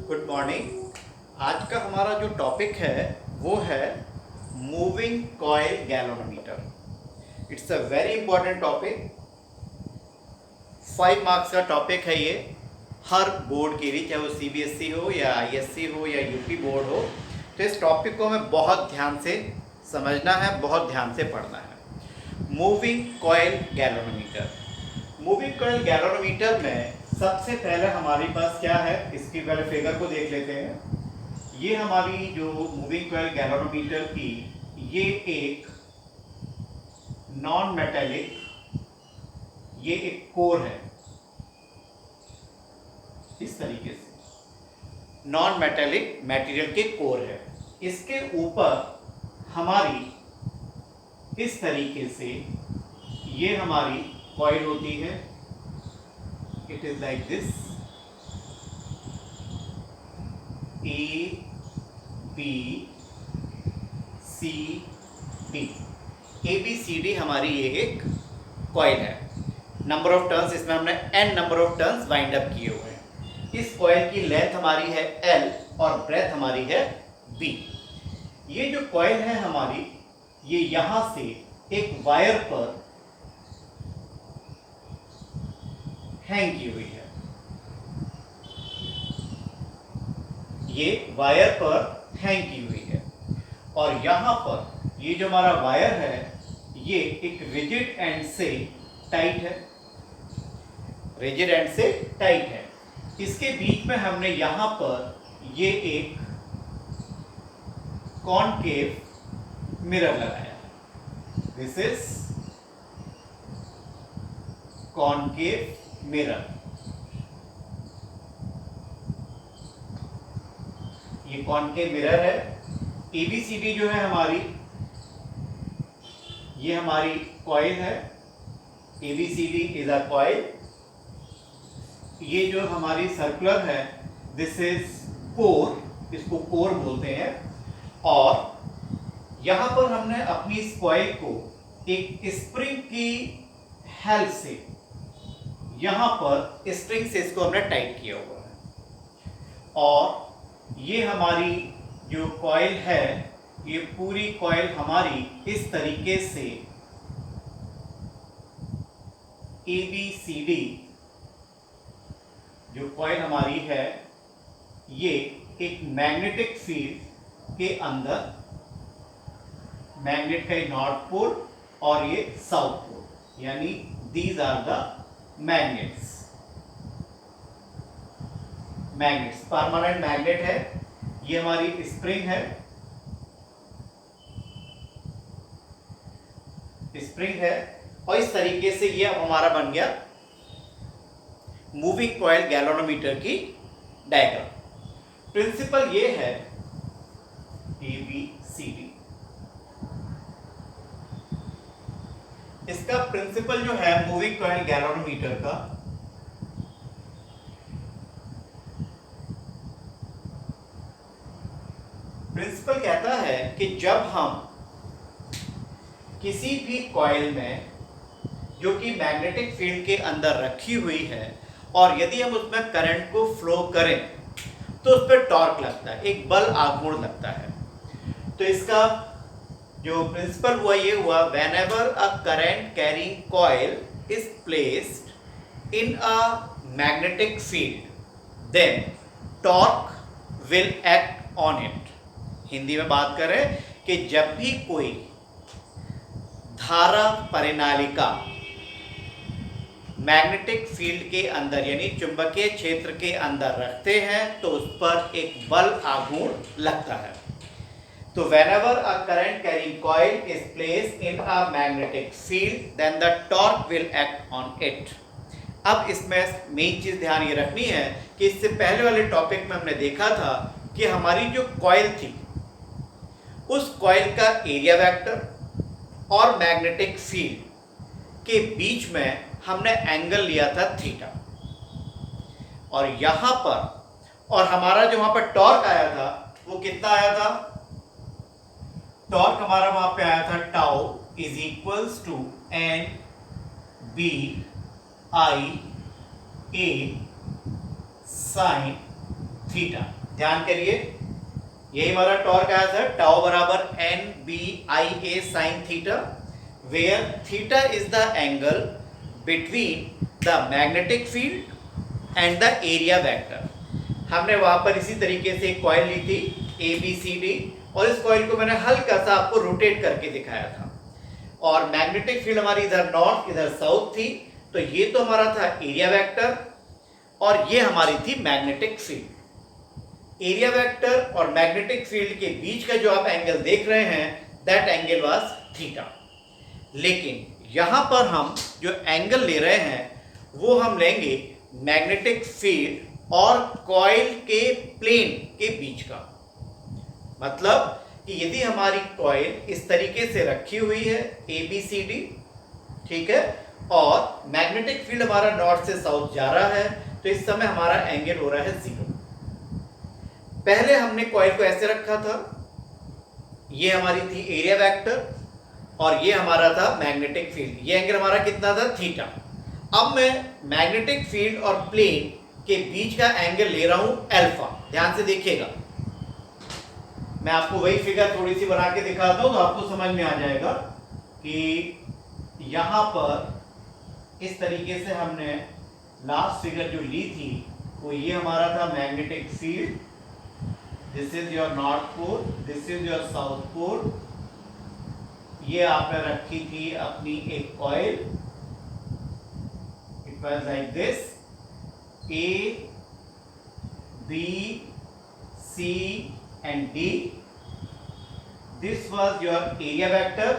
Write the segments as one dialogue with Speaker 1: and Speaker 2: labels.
Speaker 1: Good morning. आज का हमारा जो टॉपिक है वो है moving coil galvanometer. It's a very important topic. 5 marks का टॉपिक है ये। हर बोर्ड के लिए, चाहे वो सीबीएसई हो या आईएससी हो या यूपी बोर्ड हो, तो इस टॉपिक को हमें बहुत ध्यान से समझना है, बहुत ध्यान से पढ़ना है। Moving coil galvanometer. Moving coil galvanometer में सबसे पहले हमारे पास क्या है, इसकी पहले फिगर को देख लेते हैं। ये हमारी जो मूविंग कॉइल गैल्वेनोमीटर की ये एक नॉन मेटेलिक, ये एक कोर है। इस तरीके से नॉन मेटेलिक मटेरियल के कोर है। इसके ऊपर हमारी इस तरीके से ये हमारी कॉइल होती है। It is like this, A B C D. A B C D हमारी ये एक कॉइल है। नंबर ऑफ टर्न्स इसमें हमने n number of turns wind up किए हुए हैं। इस कॉइल की लेंथ हमारी है L और ब्रेथ हमारी है B। ये जो कॉइल है हमारी, ये यहां से एक वायर पर हैंग की हुई है। ये वायर पर हैंग की हुई है और यहां पर ये जो हमारा वायर है ये एक रिजिड एंड से टाइट है। रिजिड एंड से टाइट है। इसके बीच में हमने यहां पर ये एक कॉनकेव मिरर लगाया है। This is concave mirror. ये कॉनकेव मिरर है। एबीसीडी जो है हमारी, ये हमारी कॉइल है। ABCD is a coil. ये जो हमारी सर्कुलर है, दिस इज कोर, इसको कोर बोलते हैं। और यहां पर हमने अपनी इस कॉइल को एक स्प्रिंग की हेल्प से, यहां पर स्प्रिंग से इसको हमने टाइट किया हुआ है। और ये हमारी जो कॉइल है, ये पूरी कॉइल हमारी इस तरीके से ABCD जो कॉइल हमारी है, ये एक मैग्नेटिक फील्ड के अंदर, मैग्नेट का नॉर्थ पोल और ये साउथ पोल, यानी these are the magnets. Magnets permanent magnet है। ये हमारी स्प्रिंग है, स्प्रिंग है। और इस तरीके से ये अब हमारा बन गया मूविंग कॉइल गैल्वेनोमीटर की डायग्राम। प्रिंसिपल ये है ABCD। इसका प्रिंसिपल जो है मूविंग कॉइल गैल्वेनोमीटर का, प्रिंसिपल कहता है कि जब हम किसी भी कॉइल में जो कि मैग्नेटिक फील्ड के अंदर रखी हुई है और यदि हम उसमें करंट को फ्लो करें तो उस पर टॉर्क लगता है, एक बल आघूर्ण लगता है। तो इसका जो प्रिंसिपल हुआ ये हुआ, whenever a current carrying coil is placed in a magnetic field then torque will act on it. Hindi में बात करें कि जब भी कोई धारा परिनालिका मैग्नेटिक फील्ड के अंदर यानी चुंबकीय क्षेत्र के अंदर रखते हैं तो उस पर एक बल आघूर्ण लगता है। तो whenever a current carrying coil is placed in a magnetic field then the torque will act on it। अब इसमें मेन चीज ध्यान ये रखनी है कि इससे पहले वाले टॉपिक में हमने देखा था कि हमारी जो कॉइल थी, उस कॉइल का एरिया वेक्टर और मैग्नेटिक फील्ड के बीच में हमने एंगल लिया था थीटा। और यहां पर और हमारा जो वहां पर टॉर्क आया था वो कितना आया था? टॉर्क हमारा वहां पे आया था tau is equals to N B I A sine theta. ध्यान करिए, यही हमारा टॉर्क आया था, टाउ बराबर N B I A sine theta, where theta is the angle between the magnetic field and the area vector. हमने वहां पर इसी तरीके से एक कॉइल ली थी ए बी सी डी, और इस कॉइल को मैंने हल्का सा आपको रोटेट करके दिखाया था, और मैग्नेटिक फील्ड हमारी इधर नॉर्थ इधर साउथ थी, तो ये तो हमारा था एरिया वेक्टर और ये हमारी थी मैग्नेटिक फील्ड। एरिया वेक्टर और मैग्नेटिक फील्ड के बीच का जो आप एंगल देख रहे हैं, दैट एंगल वाज थीटा। लेकिन यहां पर हम जो एंगल ले रहे हैं वो हम लेंगे मैग्नेटिक फील्ड और कॉइल के प्लेन के बीच का। मतलब कि यदि हमारी कॉइल इस तरीके से रखी हुई है ए बी सी डी, ठीक है, और मैग्नेटिक फील्ड हमारा नॉर्थ से साउथ जा रहा है, तो इस समय हमारा एंगल हो रहा है 0। पहले हमने कॉइल को ऐसे रखा था, ये हमारी थी एरिया वेक्टर और ये हमारा था मैग्नेटिक फील्ड। ये एंगल हमारा कितना था, थीटा। अब मैं मैग्नेटिक फील्ड और प्लेन के बीच का एंगल ले रहा हूं अल्फा। ध्यान से देखिएगा, मैं आपको वही फिगर थोड़ी सी बना के दिखाता हूं तो आपको समझ में आ जाएगा कि यहां पर इस तरीके से हमने लास्ट फिगर जो ली थी वो ये हमारा था magnetic field, this is your north pole, this is your south pole. ये आपने रखी थी अपनी एक coil, it was like this, A B C and D. This was your area vector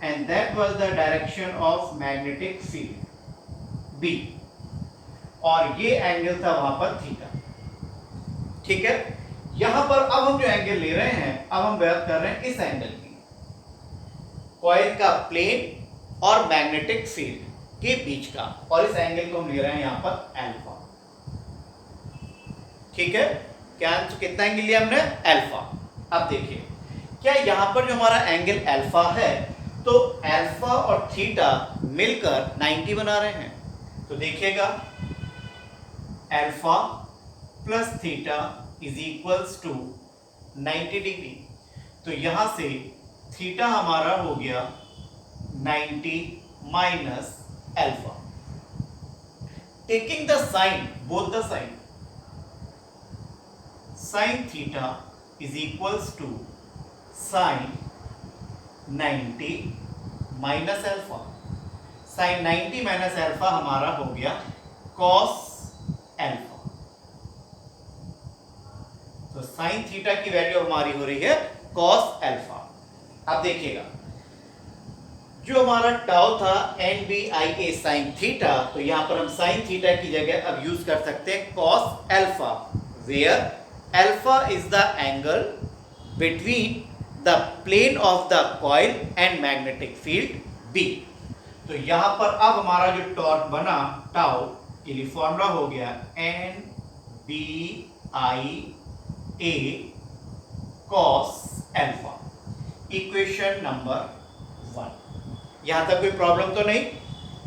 Speaker 1: and that was the direction of magnetic field B, और ये angle था वहां पर थीटा। ठीक है, यहां पर अब हम जो एंगल ले रहे हैं, अब हम बात कर रहे हैं इस एंगल की, कॉइल का प्लेन और मैग्नेटिक फील्ड के बीच का, और इस एंगल को हम ले रहे हैं यहां पर अल्फा। ठीक है, क्या कितना एंगल लिया हमने, अल्फा। अब देखिए, क्या यहां पर जो हमारा एंगल अल्फा है, तो अल्फा और थीटा मिलकर 90 बना रहे हैं। तो देखिएगा, alpha plus theta is equals to 90 degree. तो यहां से थीटा हमारा हो गया 90 minus alpha. Taking the sine, both the sine, sin theta is equals to sin 90 minus alpha। sin 90 minus alpha हमारा हो गया cos alpha। तो sin theta की वैल्यू हमारी हो रही है cos alpha। अब देखिएगा, जो हमारा टाउ था N B I A sine theta, तो यहां पर हम sin थीटा की जगह अब यूज कर सकते हैं cos alpha, where alpha is the angle between the plane of the coil and magnetic field B। तो यहां पर अब हमारा जो टॉर्क बना टाउ, के लिए फॉर्मूला हो गया N B I A cos alpha, equation number 1। यहां तक कोई प्रॉब्लम तो नहीं,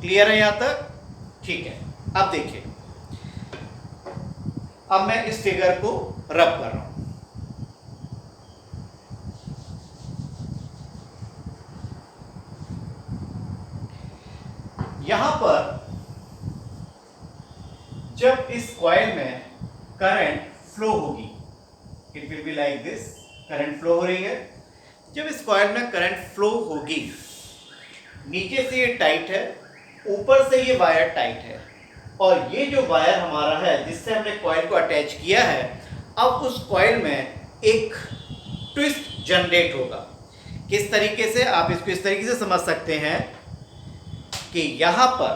Speaker 1: क्लियर है यहां तक? ठीक है, अब देखिए, अब मैं इस फिगर को रब कर रहा हूं। यहां पर जब इस कॉइल में करंट फ्लो होगी, it will be like this, current flow हो रही है। जब इस कॉइल में करंट फ्लो होगी, नीचे से ये टाइट है, ऊपर से ये वायर टाइट है, और ये जो वायर हमारा है जिससे हमने कॉइल को अटैच किया है, अब उस कॉइल में एक ट्विस्ट जनरेट होगा। किस तरीके से, आप इसको इस तरीके से समझ सकते हैं कि यहां पर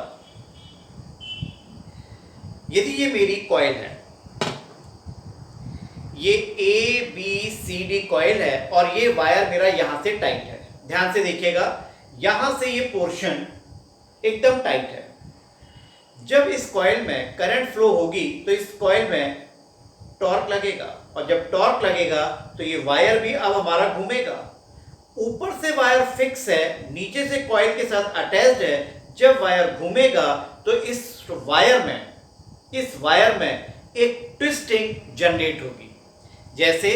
Speaker 1: यदि ये मेरी कॉइल है, ये A B C D coil है, और ये वायर मेरा यहां से टाइट है। ध्यान से देखिएगा, यहां से ये पोर्शन एकदम टाइट है। जब इस कॉइल में करंट फ्लो होगी तो इस कॉइल में टॉर्क लगेगा, और जब टॉर्क लगेगा तो ये वायर भी अब हमारा घूमेगा। ऊपर से वायर फिक्स है, नीचे से कॉइल के साथ अटैच्ड है। जब वायर घूमेगा तो इस वायर में एक ट्विस्टिंग जनरेट होगी। जैसे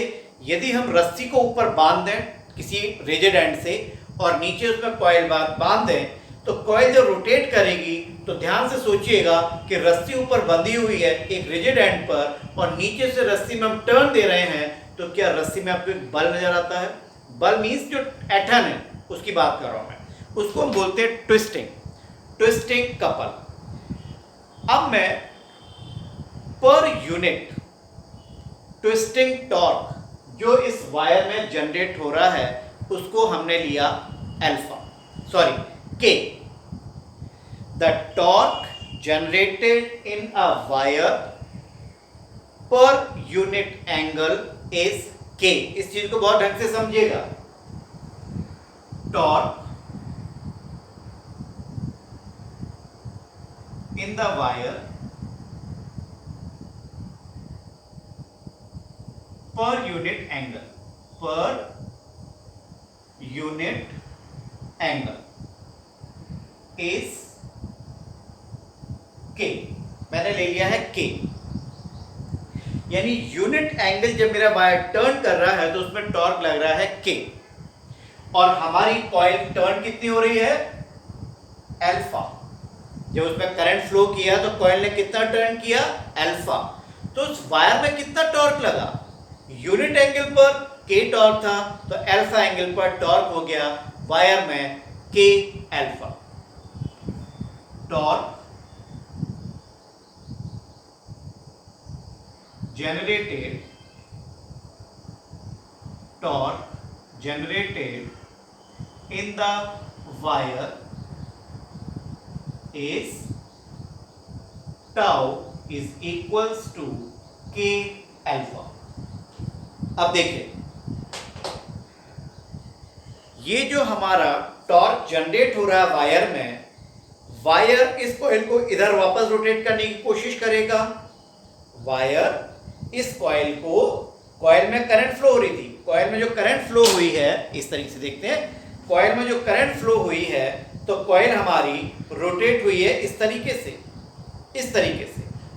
Speaker 1: यदि हम रस्सी को ऊपर बांध दें किसी रिजिड एंड से और नीचे उसमें कॉइल बांध दें, तो कॉइल जब रोटेट करेगी तो ध्यान से सोचिएगा कि रस्सी ऊपर बंधी हुई है एक रिजिड एंड पर और नीचे से रस्सी में हम टर्न दे रहे हैं, तो क्या रस्सी में आपको एक बल नजर आता है? बल मीन्स जो एटम है उसकी बात कर रहा हूं मैं, उसको हम बोलते हैं ट्विस्टिंग कपल। अब मैं पर यूनिट ट्विस्टिंग टॉर्क जो इस वायर में जनरेट हो रहा है उसको हमने लिया के। The torque generated in a wire per unit angle is के। इस चीज को बहुत ढंग से समझिएगा। Torque in the wire per unit angle is के। मैंने ले लिया है के, यानी यूनिट एंगल जब मेरा वायर टर्न कर रहा है तो उसमें टॉर्क लग रहा है के, और हमारी कॉइल टर्न कितनी हो रही है? अल्फा। जब उसमें करंट फ्लो किया तो कॉइल ने कितना टर्न किया? अल्फा। तो उस वायर में कितना टॉर्क लगा? यूनिट एंगल पर के टॉर्क था तो अल्फा एंगल पर टॉर्क हो गया वायर में के alpha. Torque generated in the wire is tau is equals to k alpha। अब देखिए, ये जो हमारा टॉर्क जनरेट हो रहा है वायर में, वायर इस कॉइल को इधर वापस रोटेट करने की कोशिश करेगा। वायर इस कॉइल को, कॉइल में करंट फ्लो हो रही थी, कॉइल में जो करंट फ्लो हुई है, इस तरीके से देखते हैं, कॉइल में जो करंट फ्लो हुई है तो कॉइल हमारी रोटेट हुई है इस तरीके से,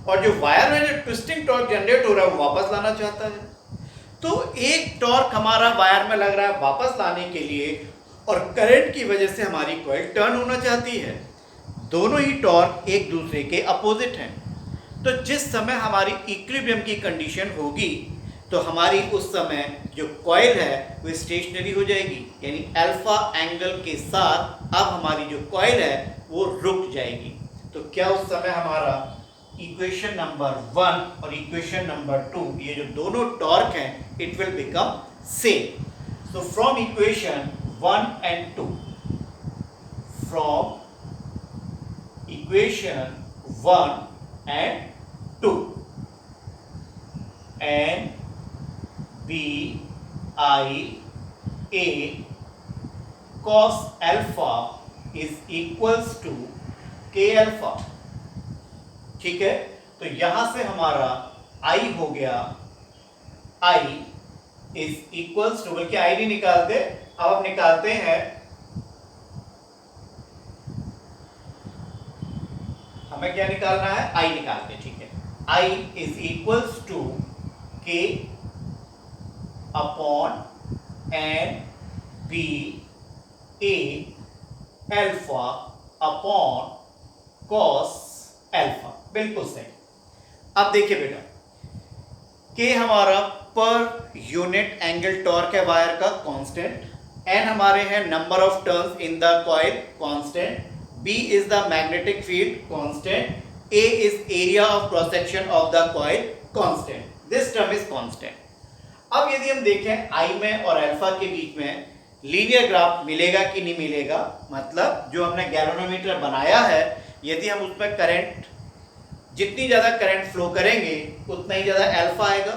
Speaker 1: और जो वायर में जो ट्विस्टिंग टॉर्क जनरेट हो रहा है वो वापस लाना चाहता है। तो एक टॉर्क हमारा वायर में लग रहा है वापस लाने के लिए, और करंट की वजह से हमारी कॉइल टर्न होना चाहती है। दोनों ही टॉर्क एक दूसरे के अपोजिट हैं। तो जिस समय हमारी इक्विलिब्रियम की कंडीशन होगी तो हमारी उस समय जो कॉइल है वो स्टेशनरी हो जाएगी, यानी अल्फा एंगल के साथ अब हमारी जो कॉइल है वो रुक जाएगी। तो क्या उस समय हमारा इक्वेशन नंबर 1 और इक्वेशन नंबर 2, ये जो दोनों टॉर्क हैं, it will become same. So from equation 1 and 2, from equation 1 and 2, N B I A cos alpha is equals to K alpha। ठीक है, तो यहां से हमारा I हो गया, I is equals to, बल्कि I नहीं निकालते, अब निकालते हैं, हमें क्या निकालना है? I निकालते हैं। ठीक है, I is equals to K upon N B A alpha upon cos alpha। बिल्कुल सही। अब देखिए बेटा, K हमारा पर यूनिट एंगल टॉर्क है वायर का कांस्टेंट, N हमारे हैं number of turns in the coil constant, B is the magnetic field constant, A is area of cross section of the coil constant. This term is constant. अब यदि हम देखें I में और alpha के बीच में लीनियर ग्राफ मिलेगा कि नहीं मिलेगा, मतलब जो हमने गैल्वेनोमीटर बनाया है, यदि हम उसमें करंट, जितनी ज़्यादा करंट फ्लो करेंगे उतना ही ज़्यादा अल्फा आएगा।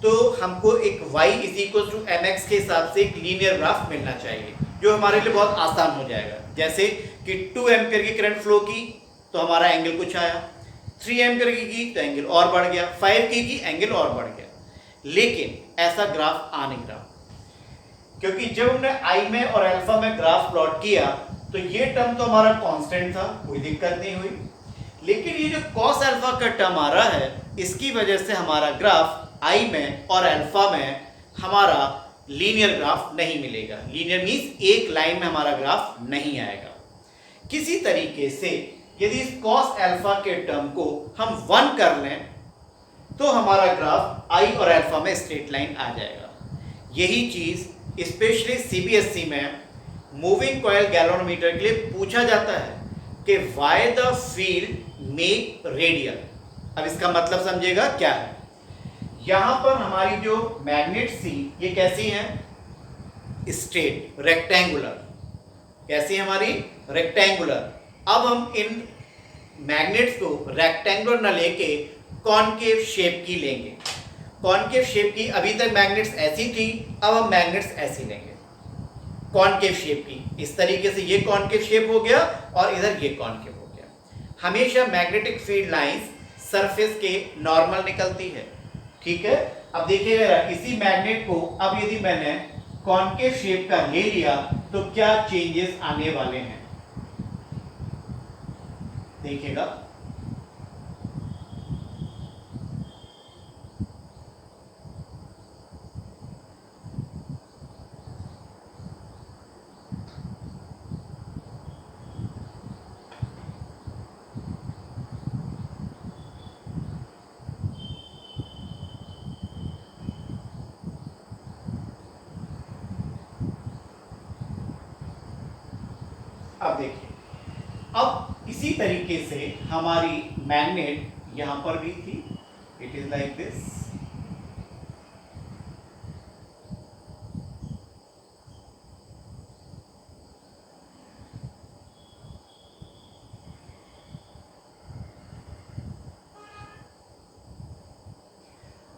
Speaker 1: तो हमको एक y is equal to mx के हिसाब से एक लीनियर ग्राफ मिलना चाहिए, जो हमारे लिए बहुत आसान हो जाएगा। जैसे कि 2 एम्पियर की करंट फ्लो की तो हमारा एंगल कुछ आया, 3 एम्पियर की तो एंगल और बढ़ गया, 5 की एंगल और बढ़ गया। लेकिन ऐसा ग्राफ आ नहीं रहा, क्योंकि जब हमने I में और अल्फा में ग्राफ प्लॉट किया तो ये टर्म तो हमारा कांस्टेंट था, कोई दिक्कत नहीं हुई। लेकिन ये जो cos अल्फा का टर्म आ रहा है इसकी वजह से हमारा ग्राफ आई में और अल्फा में हमारा लीनियर ग्राफ नहीं मिलेगा। लीनियर मीन्स एक लाइन में हमारा ग्राफ नहीं आएगा। किसी तरीके से यदि इस कॉस अल्फा के टर्म को हम 1 कर लें तो हमारा ग्राफ आई और अल्फा में स्ट्रेट लाइन आ जाएगा। यही चीज स्पेशली सीबीएसई में मूविंग कॉइल गैल्वेनोमीटर के लिए पूछा जाता है कि why the field make radial. अब इसका मतलब समझेगा क्या है। यहां पर हमारी जो मैग्नेट सी ये कैसी है, स्ट्रेट रेक्टेंगुलर। कैसी हमारी रेक्टेंगुलर। अब हम इन मैग्नेट्स को रेक्टेंगुलर न लेके कॉनकेव शेप की लेंगे। कॉनकेव शेप की, अभी तक मैग्नेट्स ऐसी थी, अब हम मैग्नेट्स ऐसी लेंगे कॉनकेव शेप की। इस तरीके से ये कॉनकेव शेप हो गया और इधर ये कॉनकेव हो गया। हमेशा मैग्नेटिक फील्ड लाइंस सरफेस के नॉर्मल निकलती है, ठीक है। अब देखिए जरा, इसी मैग्नेट को अब यदि मैंने कॉनकेव शेप का ले लिया तो क्या चेंजेस आने वाले हैं, देखिएगा। अब देखिए, अब इसी तरीके से हमारी मैग्नेट यहां पर भी थी, इट इज लाइक दिस।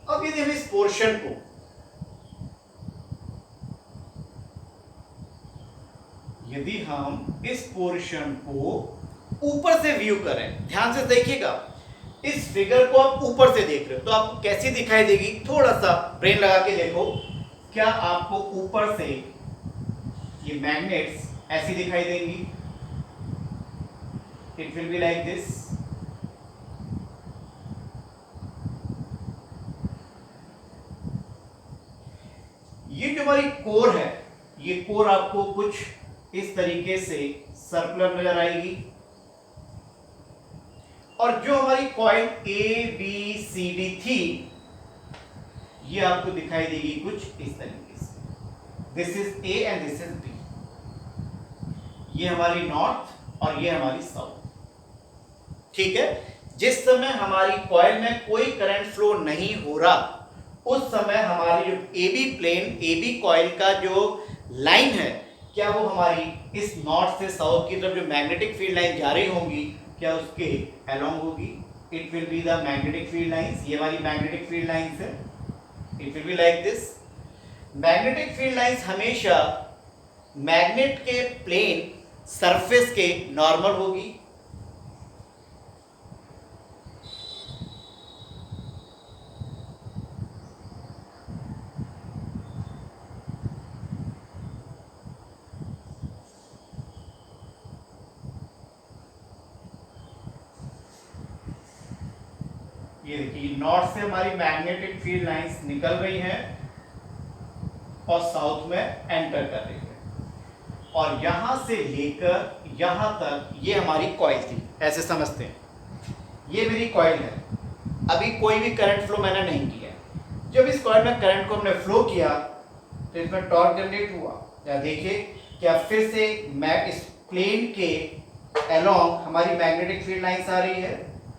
Speaker 1: अब यदि हम इस पोर्शन को ऊपर से व्यू करें, ध्यान से देखिएगा, इस फिगर को आप ऊपर से देख रहे हो तो आपको कैसी दिखाई देगी, थोड़ा सा ब्रेन लगा के देखो। क्या आपको ऊपर से ये मैग्नेट्स ऐसी दिखाई देंगी? It will be like this. ये जो हमारी कोर है, ये कोर आपको कुछ इस तरीके से सर्कुलर नजर आएगी और जो हमारी coil A B C D थी ये आपको दिखाई देगी कुछ इस तरीके से। This is A and this is B. ये हमारी नॉर्थ और ये हमारी साउथ, ठीक है। जिस समय हमारी कॉइल में कोई करंट फ्लो नहीं हो रहा उस समय हमारी जो A B plane, A B coil का जो लाइन है, क्या वो हमारी इस नॉर्थ से साउथ की तरफ जो मैग्नेटिक फील्ड लाइन जा रही होंगी, क्या उसके अलोंग होगी? It will be the magnetic field lines. ये वाली मैग्नेटिक फील्ड लाइंस है, it will be like this. Magnetic field lines हमेशा मैग्नेट के प्लेन सरफेस के नॉर्मल होगी। ये देखिए, नॉर्थ से हमारी मैग्नेटिक फील्ड लाइंस निकल रही हैं और साउथ में एंटर कर रही है और यहां से लेकर यहां तक ये हमारी कॉइल थी, ऐसे समझते हैं। ये मेरी कॉइल है, अभी कोई भी करंट फ्लो मैंने नहीं किया। जब इस कॉइल में करंट को हमने फ्लो किया तो इसमें टॉर्क जनरेट हुआ। या देखिए, क्या फिर से इस प्लेन के अलोंग हमारी मैग्नेटिक फील्ड लाइंस आ रही है?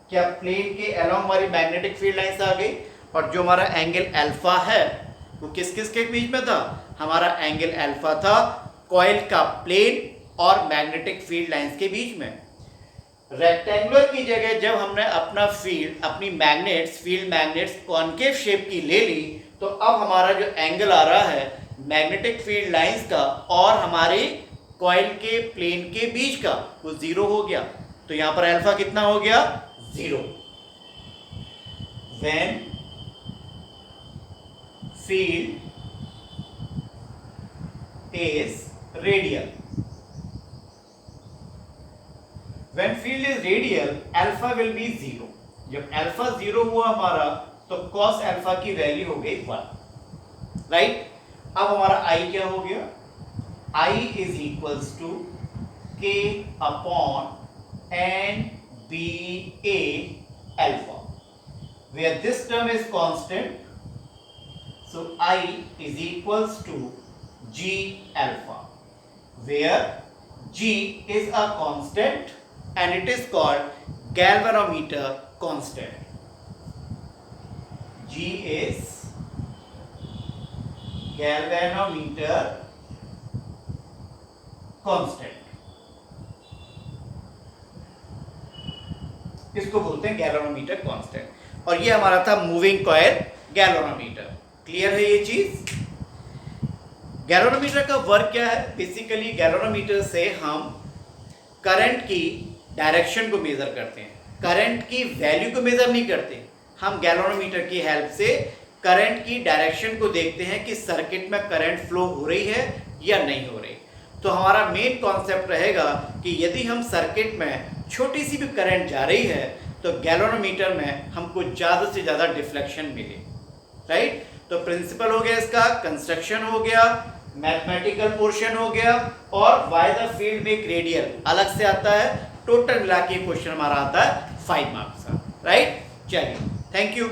Speaker 1: क्या प्लेन के अलोंग हमारी मैग्नेटिक फील्ड लाइंस आ गई? और जो हमारा एंगल अल्फा है वो किस किस के बीच में था? हमारा एंगल अल्फा था कॉइल का प्लेन और मैग्नेटिक फील्ड लाइंस के बीच में। रेक्टेंगुलर की जगह जब हमने अपना फील्ड, अपनी magnets, field magnets concave shape की ले ली तो अब हमारा जो एंगल आ रहा है मैग्नेटिक फील्ड लाइंस का और हमारे कॉइल के प्लेन के बीच का, वो जीरो हो गया। तो यहां पर अल्फा कितना हो गया? 0. When field is radial. When field is radial, alpha will be 0. जब अल्फा 0 हुआ हमारा तो कॉस अल्फा की वैल्यू हो गई 1, राइट। अब हमारा आई क्या हो गया, I is equals to K upon N B A alpha, where this term is constant, so I is equals to G alpha, where G is a constant and it is called galvanometer constant. G is galvanometer constant, इसको बोलते हैं galvanometer constant. और ये हमारा था moving coil galvanometer. Clear है ये चीज? गैल्वेनोमीटर का वर्क क्या है? बेसिकली गैल्वेनोमीटर से हम करंट की डायरेक्शन को मेजर करते हैं, करंट की वैल्यू को मेजर नहीं करते। हम गैल्वेनोमीटर की हेल्प से करंट की डायरेक्शन को देखते हैं कि सर्किट में करंट फ्लो हो रही है या नहीं हो रही। तो हमारा मेन कॉन्सेप्ट रहेगा कि यदि हम सर्किट में छोटी सी भी करंट जा रही है तो गैल्वेनोमीटर में हमको ज़्यादा से ज़्यादा डिफ्लेक्शन मिले, राइट। तो प्रिंसिपल हो गया इसका, कंस्ट्रक्शन हो गया, मैथमेटिकल पोर्शन हो गया, और वाई द फील्ड में रेडियल अलग से आता है। टोटल मिला के क्वेश्चन हमारा आता है 5 मार्क्स का, राइट। चलिए, थैंक यू।